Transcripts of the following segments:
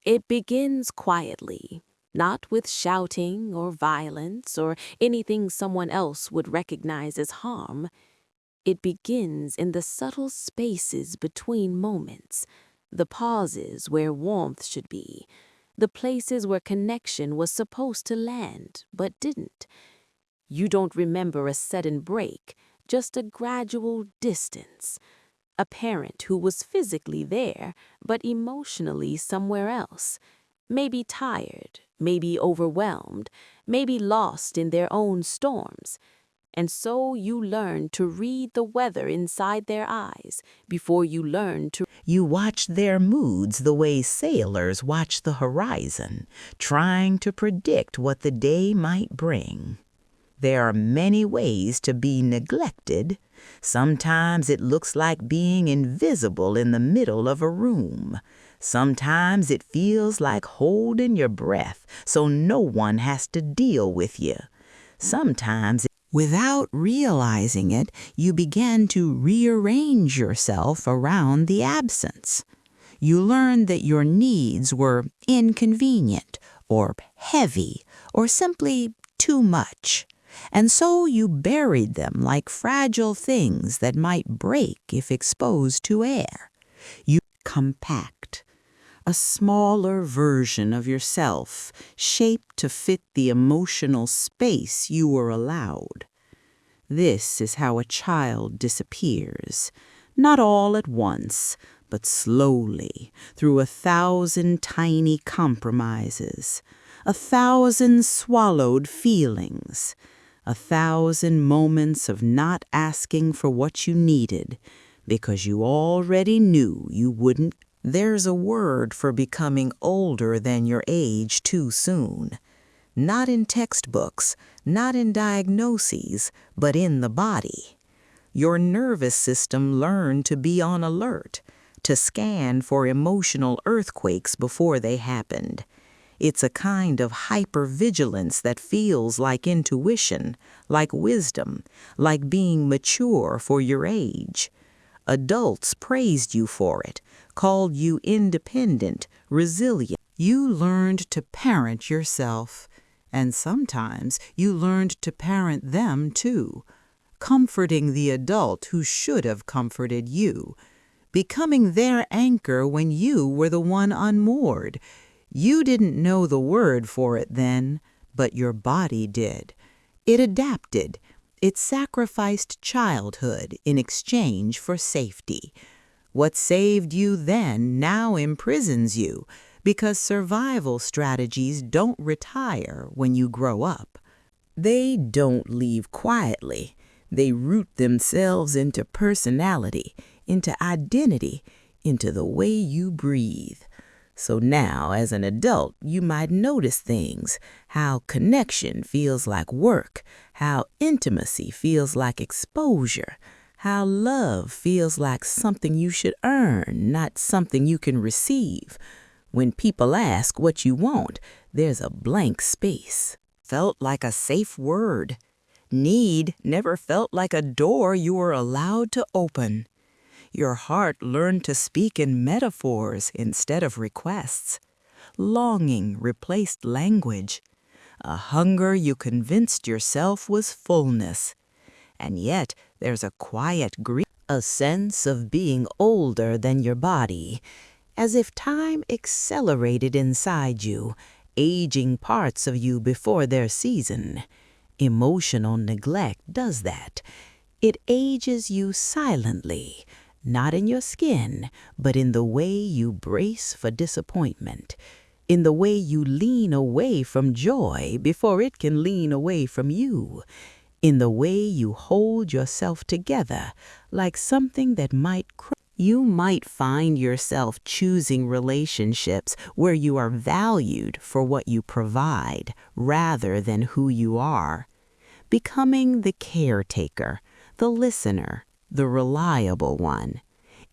It begins quietly, not with shouting or violence or anything someone else would recognize as harm. It begins in the subtle spaces between moments, the pauses where warmth should be, the places where connection was supposed to land but didn't. You don't remember a sudden break, just a gradual distance. A parent who was physically there, but emotionally somewhere else. Maybe tired, maybe overwhelmed, maybe lost in their own storms. And so you learn to read the weather inside their eyes before you learn to. You watch their moods the way sailors watch the horizon, trying to predict what the day might bring. There are many ways to be neglected. Sometimes it looks like being invisible in the middle of a room. Sometimes it feels like holding your breath so no one has to deal with you. Sometimes, without realizing it, you begin to rearrange yourself around the absence. You learn that your needs were inconvenient or heavy or simply too much. And so you buried them like fragile things that might break if exposed to air. You compact, a smaller version of yourself, shaped to fit the emotional space you were allowed. This is how a child disappears, not all at once, but slowly, through 1,000 tiny compromises, 1,000 swallowed feelings, 1,000 moments of not asking for what you needed because you already knew you wouldn't. There's a word for becoming older than your age too soon. Not in textbooks, not in diagnoses, but in the body. Your nervous system learned to be on alert, to scan for emotional earthquakes before they happened. It's a kind of hyper-vigilance that feels like intuition, like wisdom, like being mature for your age. Adults praised you for it, called you independent, resilient. You learned to parent yourself, and sometimes you learned to parent them too, comforting the adult who should have comforted you, becoming their anchor when you were the one unmoored. You didn't know the word for it then, but your body did. It adapted. It sacrificed childhood in exchange for safety. What saved you then now imprisons you, because survival strategies don't retire when you grow up. They don't leave quietly. They root themselves into personality, into identity, into the way you breathe. So now, as an adult, you might notice things, how connection feels like work, how intimacy feels like exposure, how love feels like something you should earn, not something you can receive. When people ask what you want, there's a blank space. Felt like a safe word. Need never felt like a door you were allowed to open. Your heart learned to speak in metaphors instead of requests. Longing replaced language. A hunger you convinced yourself was fullness. And yet there's a quiet grief, a sense of being older than your body, as if time accelerated inside you, aging parts of you before their season. Emotional neglect does that. It ages you silently. Not in your skin, but in the way you brace for disappointment, in the way you lean away from joy before it can lean away from you, in the way you hold yourself together like something that might crack. You might find yourself choosing relationships where you are valued for what you provide rather than who you are, becoming the caretaker, the listener, the reliable one.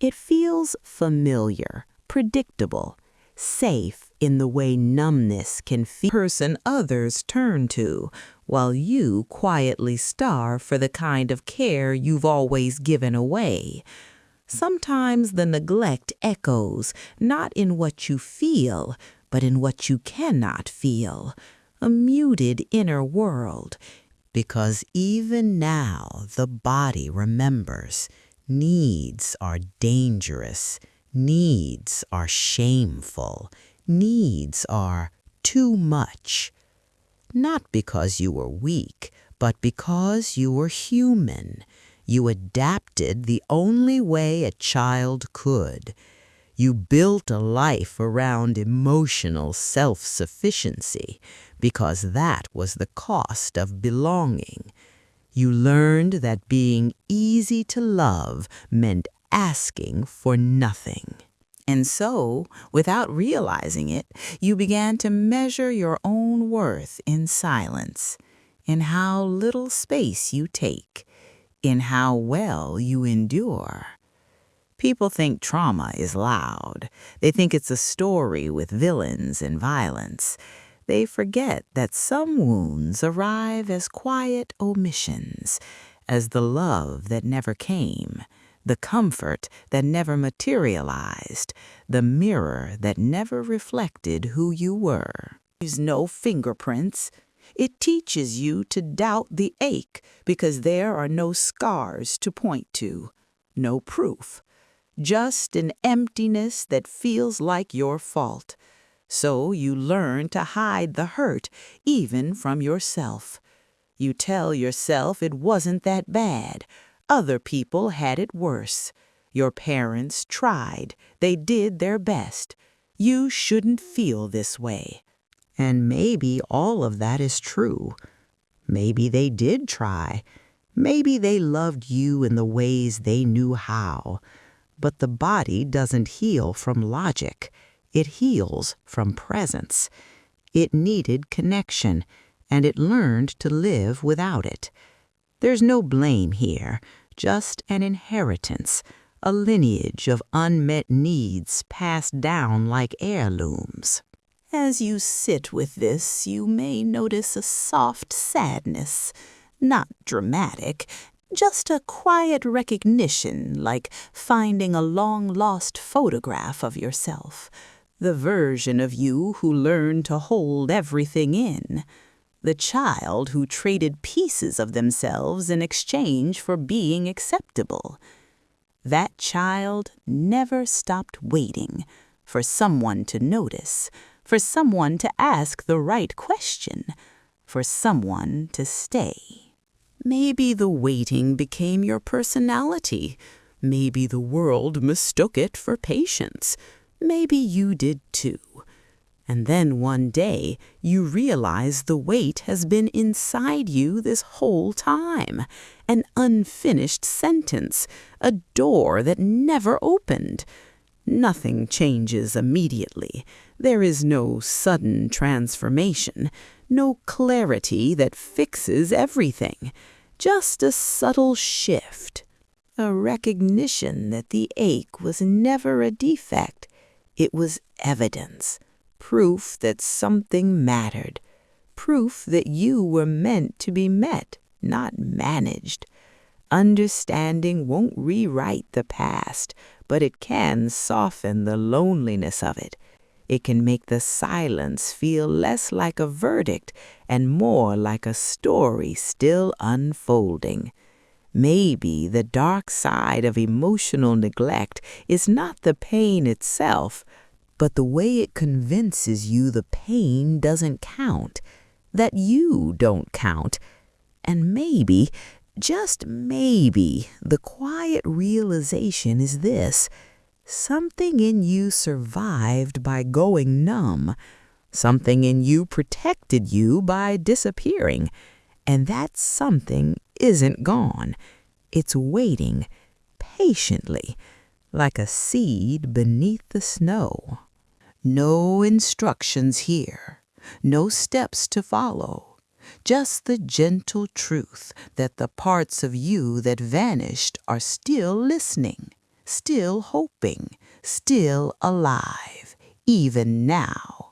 It feels familiar, predictable, safe in the way numbness can feel. Person others turn to, while you quietly starve for the kind of care you've always given away. Sometimes the neglect echoes, not in what you feel, but in what you cannot feel, a muted inner world, because even now the body remembers. Needs are dangerous. Needs are shameful. Needs are too much. Not because you were weak, but because you were human. You adapted the only way a child could. You built a life around emotional self-sufficiency because that was the cost of belonging. You learned that being easy to love meant asking for nothing. And so, without realizing it, you began to measure your own worth in silence, in how little space you take, in how well you endure. People think trauma is loud. They think it's a story with villains and violence. They forget that some wounds arrive as quiet omissions, as the love that never came, the comfort that never materialized, the mirror that never reflected who you were. There's no fingerprints. It teaches you to doubt the ache because there are no scars to point to, no proof. Just an emptiness that feels like your fault. So you learn to hide the hurt even from yourself. You tell yourself it wasn't that bad. Other people had it worse. Your parents tried. They did their best. You shouldn't feel this way. And maybe all of that is true. Maybe they did try. Maybe they loved you in the ways they knew how. But the body doesn't heal from logic. It heals from presence. It needed connection, and it learned to live without it. There's no blame here, just an inheritance, a lineage of unmet needs passed down like heirlooms. As you sit with this, you may notice a soft sadness, not dramatic, just a quiet recognition, like finding a long-lost photograph of yourself, the version of you who learned to hold everything in, the child who traded pieces of themselves in exchange for being acceptable. That child never stopped waiting for someone to notice, for someone to ask the right question, for someone to stay. Maybe the waiting became your personality. Maybe the world mistook it for patience. Maybe you did too. And then one day you realize the weight has been inside you this whole time. An unfinished sentence, a door that never opened. Nothing changes immediately. There is no sudden transformation, no clarity that fixes everything. Just a subtle shift, a recognition that the ache was never a defect. It was evidence, proof that something mattered, proof that you were meant to be met, not managed. Understanding won't rewrite the past, but it can soften the loneliness of it. It can make the silence feel less like a verdict and more like a story still unfolding. Maybe the dark side of emotional neglect is not the pain itself, but the way it convinces you the pain doesn't count, that you don't count. And maybe, just maybe, the quiet realization is this: something in you survived by going numb. Something in you protected you by disappearing. And that something isn't gone. It's waiting patiently, like a seed beneath the snow. No instructions here, no steps to follow. Just the gentle truth that the parts of you that vanished are still listening, still hoping, still alive, even now,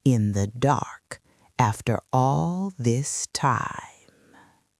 in the dark, after all this time.